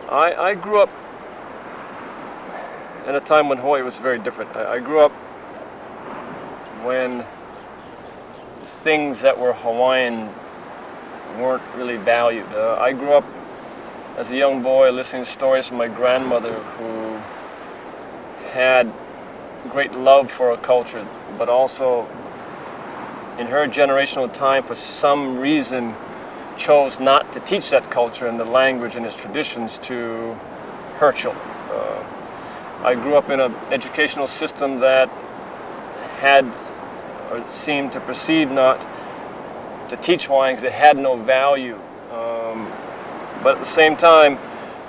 I grew up in a time when Hawaii was very different. I grew up when things that were Hawaiian weren't really valued. I grew up as a young boy listening to stories from my grandmother, who had great love for a culture, but also in her generational time, for some reason, chose not to teach that culture and the language and its traditions to her children. I grew up in an educational system that had, or seemed to perceive not to teach Hawaiian because it had no value. But at the same time,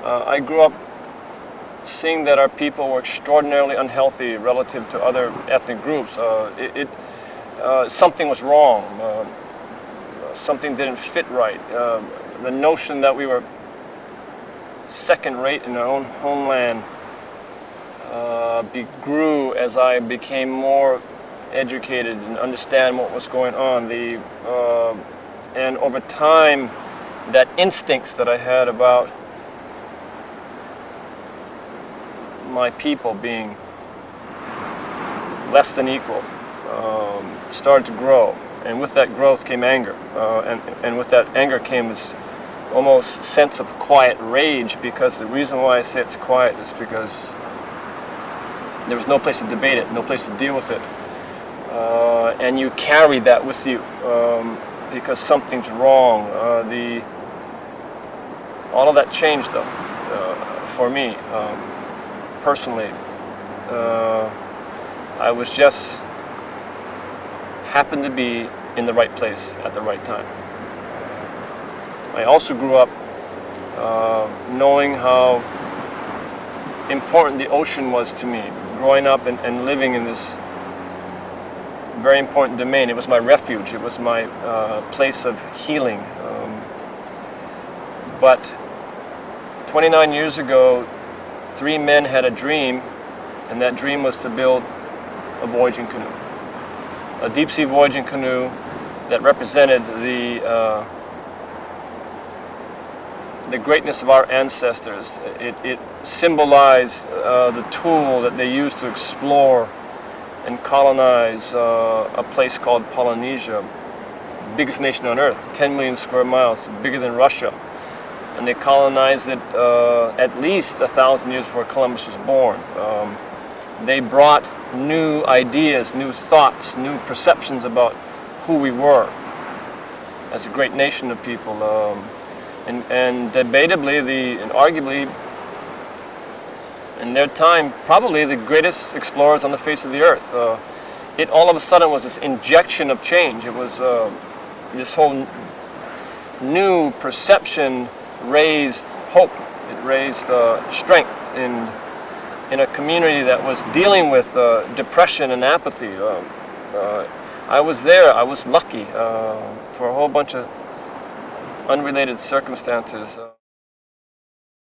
I grew up seeing that our people were extraordinarily unhealthy relative to other ethnic groups. Something was wrong. Something didn't fit right. The notion that we were second-rate in our own homeland grew as I became more educated and understand what was going on. And over time, that instincts that I had about my people being less than equal started to grow. And with that growth came anger. And with that anger came this almost sense of quiet rage, because the reason why I say it's quiet is because there was no place to debate it, no place to deal with it. And you carry that with you because something's wrong. All of that changed, though, for me personally. I was just happened to be in the right place at the right time. I also grew up knowing how important the ocean was to me, growing up and living in this very important domain. It was my refuge. It was my place of healing. But 29 years ago, 3 men had a dream, and that dream was to build a voyaging canoe. A deep-sea voyaging canoe that represented the greatness of our ancestors. It symbolized the tool that they used to explore and colonize a place called Polynesia, biggest nation on earth, 10 million square miles, bigger than Russia. And they colonized it at least 1,000 years before Columbus was born. They brought new ideas, new thoughts, new perceptions about who we were as a great nation of people. And debatably, and arguably, in their time, probably the greatest explorers on the face of the earth. It all of a sudden was this injection of change. It was this whole new perception raised hope. It raised strength in a community that was dealing with depression and apathy. I was there. I was lucky for a whole bunch of unrelated circumstances.